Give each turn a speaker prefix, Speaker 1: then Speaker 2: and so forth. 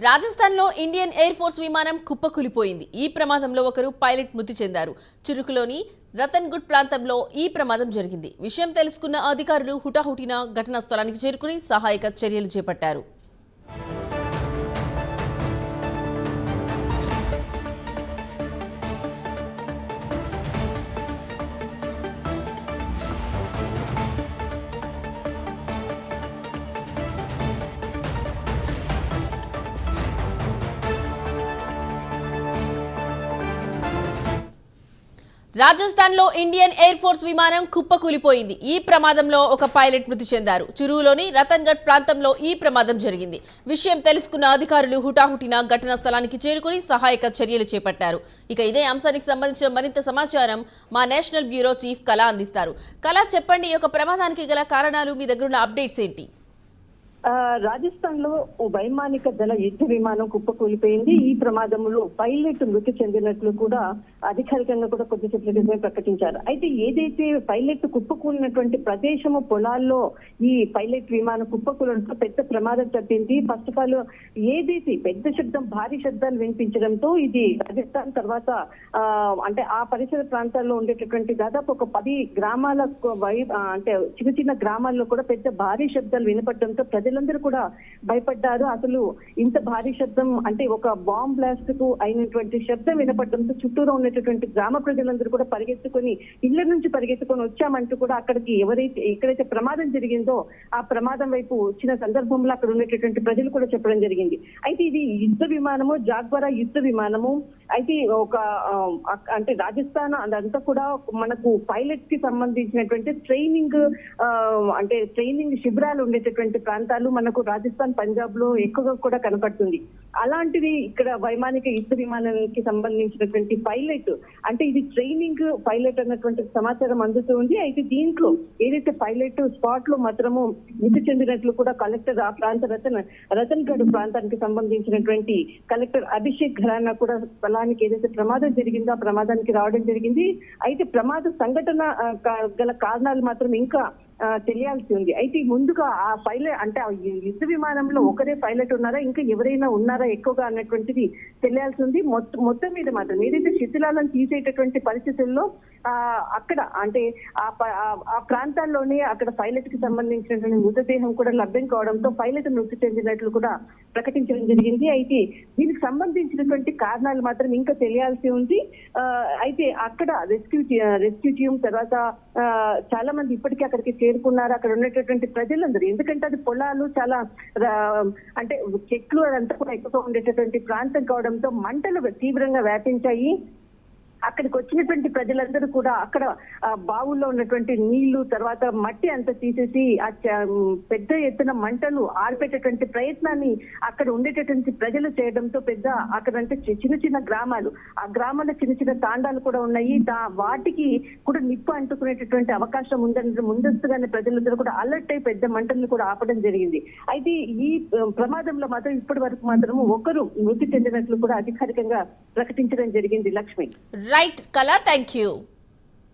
Speaker 1: రాజస్థాన్లో Indian air force విమానం కుప్పకూలిపోయింది. ఈ ప్రమాదంలో ఒకరు పైలట్ మృతి చెందారు. చురుకులోని రతన్గుడ్ ప్రాంతంలో ఈ ప్రమాదం జరిగింది. విషయం తెలుసుకున్న అధికారులు హుటాహుటిన ఘటనా స్థలానికి చేరుకుని సహాయక చర్యలు చేపట్టారు. రాజస్థాన్లో ఇండియన్ ఎయిర్ ఫోర్స్ విమానం కుప్పకూలిపోయింది. ఈ ప్రమాదంలో ఒక పైలట్ మృతి చెందారు. చురువులోని రతన్గఢ్ ప్రాంతంలో ఈ ప్రమాదం జరిగింది. విషయం తెలుసుకున్న అధికారులు హుటాహుటిన ఘటనా స్థలానికి చేరుకుని సహాయక చర్యలు చేపట్టారు. ఇక ఇదే అంశానికి సంబంధించిన మరింత సమాచారం మా నేషనల్ బ్యూరో చీఫ్ కళ అందిస్తారు. కళ, చెప్పండి, ఈ యొక్క ప్రమాదానికి గల కారణాలు, మీ దగ్గర ఉన్న అప్డేట్స్ ఏంటి?
Speaker 2: రాజస్థాన్ లో వైమానిక దళ యుద్ధ విమానం కుప్పకూలిపోయింది. ఈ ప్రమాదంలో పైలట్ మృతి చెందినట్లు కూడా అధికారికంగా కూడా కొద్దిసేపు క్రితమే ప్రకటించారు. అయితే ఏదైతే పైలట్ కుప్పకూలినటువంటి ప్రదేశము పొలాల్లో ఈ పైలట్ విమానం కుప్పకూలడంతో పెద్ద ప్రమాదం తప్పింది. ఫస్ట్ ఆఫ్ ఆల్ ఏదైతే పెద్ద శబ్దం, భారీ శబ్దాలు వినిపించడంతో ఇది రాజస్థాన్ తర్వాత అంటే ఆ పరిసర ప్రాంతాల్లో ఉండేటటువంటి దాదాపు ఒక 10 గ్రామాల అంటే చిన్న చిన్న గ్రామాల్లో కూడా పెద్ద భారీ శబ్దాలు వినపడడంతో ప్రజలందరూ కూడా భయపడ్డారు. అసలు ఇంత భారీ శబ్దం అంటే ఒక బాంబ్ బ్లాస్ట్ కు అయినటువంటి శబ్దం వినపడడంతో చుట్టూరా ఉన్నటువంటి గ్రామ ప్రజలందరూ కూడా పరిగెత్తుకొని ఇళ్ల నుంచి పరిగెత్తుకొని వచ్చామంటూ కూడా అక్కడికి ఎక్కడైతే ప్రమాదం జరిగిందో ఆ ప్రమాదం వైపు వచ్చిన సందర్భంలో అక్కడ ఉన్నటువంటి ప్రజలు కూడా చెప్పడం జరిగింది. అయితే ఇది యుద్ధ విమానము, జాగ్వరా యుద్ధ విమానము. అయితే ఒక అంటే రాజస్థాన్ అదంతా కూడా మనకు పైలట్ కి సంబంధించినటువంటి ట్రైనింగ్ అంటే ట్రైనింగ్ శిబిరాలు ఉండేటటువంటి ప్రాంతాలు మనకు రాజస్థాన్, పంజాబ్ లో ఎక్కువగా కూడా కనపడుతుంది. అలాంటిది ఇక్కడ వైమానిక యుద్ధ విమానానికి సంబంధించినటువంటి పైలట్ అంటే ఇది ట్రైనింగ్ పైలట్ అన్నటువంటి సమాచారం అందుతుంది. అయితే దీంట్లో ఏదైతే పైలట్ స్పాట్ లో మాత్రము మృతి చెందినట్లు కూడా కలెక్టర్ ఆ ప్రాంత రతన్గఢ్ ప్రాంతానికి సంబంధించినటువంటి కలెక్టర్ అభిషేక్ ఘరానా కూడా స్థలానికి ఏదైతే ప్రమాదం జరిగిందో ఆ ప్రమాదానికి రావడం జరిగింది. అయితే ప్రమాద సంఘటన గల కారణాలు మాత్రం ఇంకా తెలియాల్సి ఉంది. అయితే ముందుగా ఆ పైలట్ అంటే యుద్ధ విమానంలో ఒకరే పైలట్ ఉన్నారా, ఇంకా ఎవరైనా ఉన్నారా ఎక్కువగా అన్నటువంటిది తెలియాల్సి ఉంది. మొత్తం మీద మాత్రం ఏదైతే శిథిలాలను తీసేటటువంటి పరిస్థితుల్లో అక్కడ అంటే ఆ ప్రాంతాల్లోనే అక్కడ పైలట్ కి సంబంధించినటువంటి మృతదేహం కూడా లభ్యం కావడంతో పైలట్ మృతి చెందినట్లు కూడా ప్రకటించడం జరిగింది. అయితే దీనికి సంబంధించినటువంటి కారణాలు మాత్రం ఇంకా తెలియాల్సి ఉంది. అయితే అక్కడ రెస్క్యూ టీమ్ తర్వాత చాలా మంది ఇప్పటికీ అక్కడికి చేరుకున్నారు. అక్కడ ఉన్నటువంటి ప్రజలందరూ, ఎందుకంటే అది పొలాలు చాలా అంటే చెట్లు అదంతా కూడా ఎక్కువగా ఉండేటటువంటి ప్రాంతం కావడంతో మంటలు తీవ్రంగా వ్యాపించాయి. అక్కడికి వచ్చినటువంటి ప్రజలందరూ కూడా అక్కడ బావుల్లో ఉన్నటువంటి నీళ్లు తర్వాత మట్టి అంతా తీసేసి పెద్ద ఎత్తున మంటలు ఆర్పేటటువంటి ప్రయత్నాన్ని అక్కడ ఉండేటటువంటి ప్రజలు చేయడంతో అక్కడ అంటే చిన్న చిన్న గ్రామాలు, ఆ గ్రామాల్లో చిన్న చిన్న తాండాలు కూడా ఉన్నాయి. వాటికి కూడా నిప్పు అంటుకునేటటువంటి అవకాశం ఉందని ముందస్తుగానే ప్రజలందరూ కూడా అలర్ట్ అయి పెద్ద మంటలను కూడా ఆపడం జరిగింది. అయితే ఈ ప్రమాదంలో మాత్రం ఇప్పటి వరకు మాత్రం ఒకరు మృతి చెందినట్లు కూడా అధికారికంగా ప్రకటించడం జరిగింది. లక్ష్మి.
Speaker 1: రైట్ కళ, థ్యాంక్ యూ.